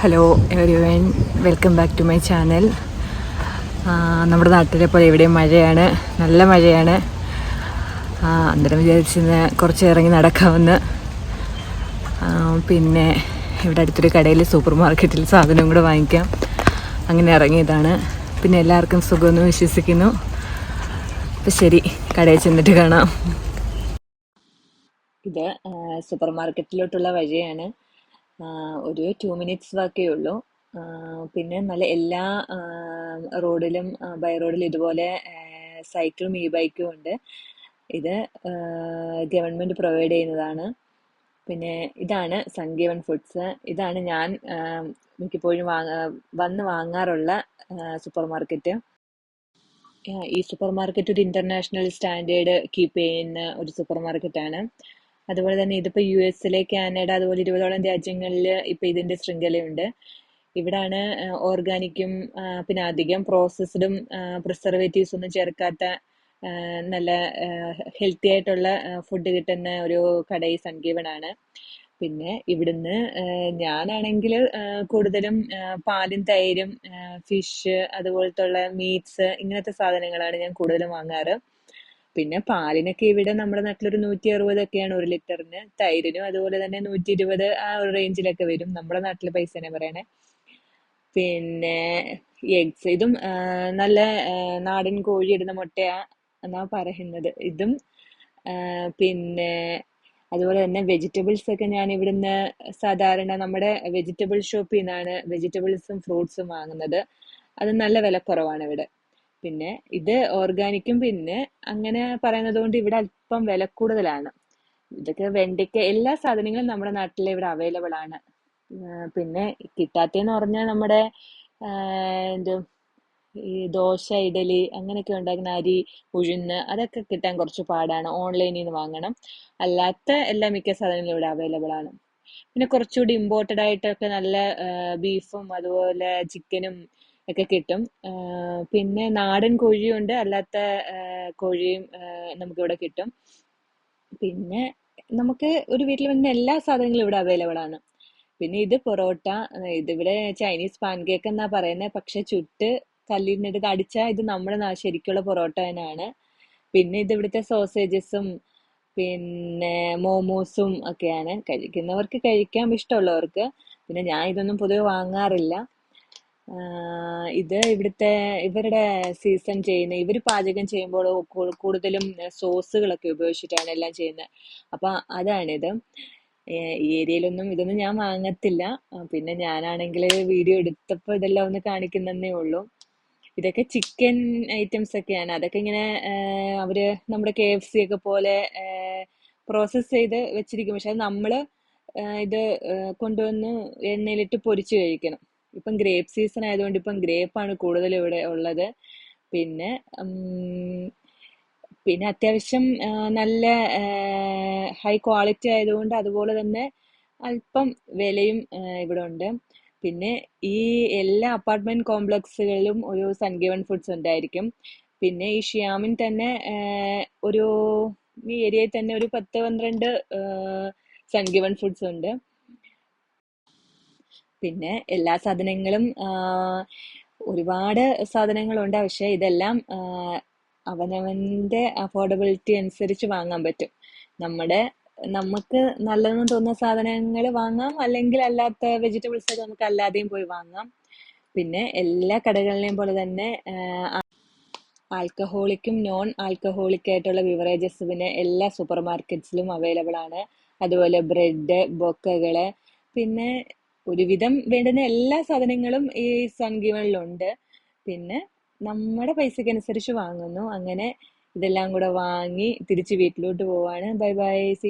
Hello everyone, welcome back to my channel. നമ്മുടെ നാട്ടിലെ പോലെ എവിടെയും മഴയാണ്, നല്ല മഴയാണ്. അന്നേരം വിചാരിച്ചിരുന്ന് കുറച്ച് ഇറങ്ങി നടക്കാമെന്ന്. പിന്നെ ഇവിടെ അടുത്തൊരു കടയിൽ സൂപ്പർ മാർക്കറ്റിൽ സാധനവും കൂടെ വാങ്ങിക്കാം, അങ്ങനെ ഇറങ്ങിയതാണ്. പിന്നെ എല്ലാവർക്കും സുഖമെന്ന് വിശ്വസിക്കുന്നു. അപ്പം ശരി, കടയിൽ ചെന്നിട്ട് കാണാം. ഇത് സൂപ്പർ മാർക്കറ്റിലോട്ടുള്ള വഴിയാണ്. ഒരു 2 minutes വാക്കേ ഉള്ളൂ. പിന്നെ നല്ല എല്ലാ റോഡിലും ബൈ റോഡിലും ഇതുപോലെ സൈക്കിളും ഇ ബൈക്കും ഉണ്ട്. ഇത് ഗവൺമെൻറ് പ്രൊവൈഡ് ചെയ്യുന്നതാണ്. പിന്നെ ഇതാണ് സങ്കീവൻ ഫുഡ്സ്. ഇതാണ് ഞാൻ മിക്കപ്പോഴും വന്ന് വാങ്ങാറുള്ള സൂപ്പർ മാർക്കറ്റ്. ഈ സൂപ്പർ മാർക്കറ്റ് ഒരു ഇന്റർനാഷണൽ സ്റ്റാൻഡേർഡ് കീപ്പ് ചെയ്യുന്ന ഒരു സൂപ്പർ മാർക്കറ്റാണ്. അതുപോലെ തന്നെ ഇതിപ്പോൾ US, കാനഡ അതുപോലെ 20ഓളം രാജ്യങ്ങളിൽ ഇപ്പം ഇതിൻ്റെ ശൃംഖലയുണ്ട്. ഇവിടാണ് ഓർഗാനിക്കും പിന്നെ അധികം പ്രോസസ്ഡും പ്രിസർവേറ്റീവ്സ് ഒന്നും ചേർക്കാത്ത നല്ല ഹെൽത്തി ആയിട്ടുള്ള ഫുഡ് കിട്ടുന്ന ഒരു കട ഈ സങ്കീവനാണ്. പിന്നെ ഇവിടുന്ന് ഞാനാണെങ്കിൽ കൂടുതലും പാലും തൈരും ഫിഷ് അതുപോലത്തെ ഉള്ള മീറ്റ്സ് ഇങ്ങനത്തെ സാധനങ്ങളാണ് ഞാൻ കൂടുതലും വാങ്ങാറ്. പിന്നെ പാലിനൊക്കെ ഇവിടെ നമ്മുടെ നാട്ടിലൊരു 160 ഒക്കെയാണ് 1 ലിറ്ററിന്. തൈരിനും അതുപോലെ തന്നെ 120 ആ ഒരു റേഞ്ചിലൊക്കെ വരും, നമ്മുടെ നാട്ടിലെ പൈസ തന്നെ പറയണേ. പിന്നെ എഗ്സ്, ഇതും നല്ല നാടൻ കോഴി ഇടുന്ന മുട്ടയാ എന്നാ പറയുന്നത്. ഇതും പിന്നെ അതുപോലെ തന്നെ വെജിറ്റബിൾസ് ഒക്കെ ഞാൻ ഇവിടുന്ന് സാധാരണ നമ്മുടെ വെജിറ്റബിൾ ഷോപ്പിൽ നിന്നാണ് വെജിറ്റബിൾസും ഫ്രൂട്ട്സും വാങ്ങുന്നത്. അത് നല്ല വിലക്കുറവാണ് ഇവിടെ. പിന്നെ ഇത് ഓർഗാനിക്കും പിന്നെ അങ്ങനെ പറയുന്നത് കൊണ്ട് ഇവിടെ അല്പം വില കൂടുതലാണ്. ഇതൊക്കെ വെണ്ടയ്ക്ക, എല്ലാ സാധനങ്ങളും നമ്മുടെ നാട്ടിൽ ഇവിടെ അവൈലബിൾ ആണ്. പിന്നെ കിട്ടാത്തതെന്ന് പറഞ്ഞാൽ നമ്മുടെ എന്ത് ഈ ദോശ, ഇഡലി അങ്ങനെയൊക്കെ ഉണ്ടാക്കുന്ന അരി, ഉഴുന്ന് അതൊക്കെ കിട്ടാൻ കുറച്ച് പാടാണ്, ഓൺലൈനിൽ നിന്ന് വാങ്ങണം. അല്ലാത്ത എല്ലാ മിക്ക സാധനങ്ങളും ഇവിടെ അവൈലബിൾ ആണ്. പിന്നെ കുറച്ചുകൂടി ഇമ്പോർട്ടഡ് ആയിട്ടൊക്കെ നല്ല ബീഫും അതുപോലെ ചിക്കനും ഒക്കെ കിട്ടും. പിന്നെ നാടൻ കോഴിയും ഉണ്ട്, അല്ലാത്ത കോഴിയും നമുക്കിവിടെ കിട്ടും. പിന്നെ നമുക്ക് ഒരു വീട്ടിൽ വരുന്ന എല്ലാ സാധനങ്ങളും ഇവിടെ അവൈലബിൾ ആണ്. പിന്നെ ഇത് പൊറോട്ട, ഇതിവിടെ ചൈനീസ് പാൻകേക്ക് എന്നാ പറയുന്നത്, പക്ഷെ ചുട്ട് കല്ലിനെടുത്ത് അടിച്ചാൽ ഇത് നമ്മുടെ ശരിക്കുള്ള പൊറോട്ട തന്നെയാണ്. പിന്നെ ഇത് ഇവിടുത്തെ സോസേജസും പിന്നെ മോമോസും ഒക്കെയാണ്. കഴിക്കുന്നവർക്ക് കഴിക്കാം, ഇഷ്ടമുള്ളവർക്ക്. പിന്നെ ഞാൻ ഇതൊന്നും പൊതുവെ വാങ്ങാറില്ല. ഇത് ഇവരുടെ സീസൺ ചെയ്യുന്ന, ഇവർ പാചകം ചെയ്യുമ്പോൾ കൂടുതലും സോസുകളൊക്കെ ഉപയോഗിച്ചിട്ടാണ് എല്ലാം ചെയ്യുന്നത്. അപ്പൊ അതാണിത്. ഈ ഏരിയയിലൊന്നും ഇതൊന്നും ഞാൻ വാങ്ങത്തില്ല. പിന്നെ ഞാനാണെങ്കിൽ വീഡിയോ എടുത്തപ്പോൾ ഇതെല്ലാം ഒന്ന് കാണിക്കുന്നതേ ഉള്ളൂ. ഇതൊക്കെ ചിക്കൻ ഐറ്റംസ് ഒക്കെയാണ്. അതൊക്കെ ഇങ്ങനെ അവര് നമ്മുടെ KFC ഒക്കെ പോലെ പ്രോസസ് ചെയ്ത് വെച്ചിരിക്കും. പക്ഷെ അത് നമ്മള് ഇത് കൊണ്ടുവന്ന് എണ്ണയിലിട്ട് പൊരിച്ച് കഴിക്കണം. ഇപ്പം ഗ്രേപ്പ് സീസൺ ആയതുകൊണ്ട് ഇപ്പം ഗ്രേപ്പാണ് കൂടുതൽ ഇവിടെ ഉള്ളത്. പിന്നെ പിന്നെ അത്യാവശ്യം നല്ല ഹൈ ക്വാളിറ്റി ആയതുകൊണ്ട് അതുപോലെ തന്നെ അല്പം വിലയും ഇവിടെ ഉണ്ട്. പിന്നെ ഈ എല്ലാ അപ്പാർട്ട്മെന്റ് കോംപ്ലക്സുകളിലും ഒരു സൻഗീവൻ ഫുഡ്സ് ഉണ്ടായിരിക്കും. പിന്നെ ഈ ഷിയാമിൻ തന്നെ ഒരു ഈ ഏരിയയിൽ തന്നെ ഒരു 10-12 സൻഗീവൻ ഫുഡ്സ് ഉണ്ട്. പിന്നെ എല്ലാ സാധനങ്ങളും ഒരുപാട് സാധനങ്ങളുണ്ട്. പക്ഷെ ഇതെല്ലാം അവനവന്റെ അഫോർഡബിലിറ്റി അനുസരിച്ച് വാങ്ങാൻ പറ്റും. നമുക്ക് നല്ലതെന്ന് തോന്നുന്ന സാധനങ്ങൾ വാങ്ങാം, അല്ലെങ്കിൽ അല്ലാത്ത വെജിറ്റബിൾസ് ഒക്കെ നമുക്ക് അല്ലാതെയും പോയി വാങ്ങാം. പിന്നെ എല്ലാ കടകളിലെയും പോലെ തന്നെ ആൽക്കഹോളിക്കും നോൺ ആൽക്കഹോളിക് ആയിട്ടുള്ള ബിവറേജസ് പിന്നെ എല്ലാ സൂപ്പർ മാർക്കറ്റ്സിലും അവൈലബിൾ ആണ്. അതുപോലെ ബ്രെഡ്, ബൊക്കകള്, പിന്നെ ഒരുവിധം വേണ്ടുന്ന എല്ലാ സാധനങ്ങളും ഈ സൺഗീവനിലുണ്ട്. പിന്നെ നമ്മുടെ പൈസക്ക് അനുസരിച്ച് വാങ്ങുന്നു. അങ്ങനെ ഇതെല്ലാം കൂടെ വാങ്ങി തിരിച്ച് വീട്ടിലോട്ട് പോവാണ്. Bye bye, see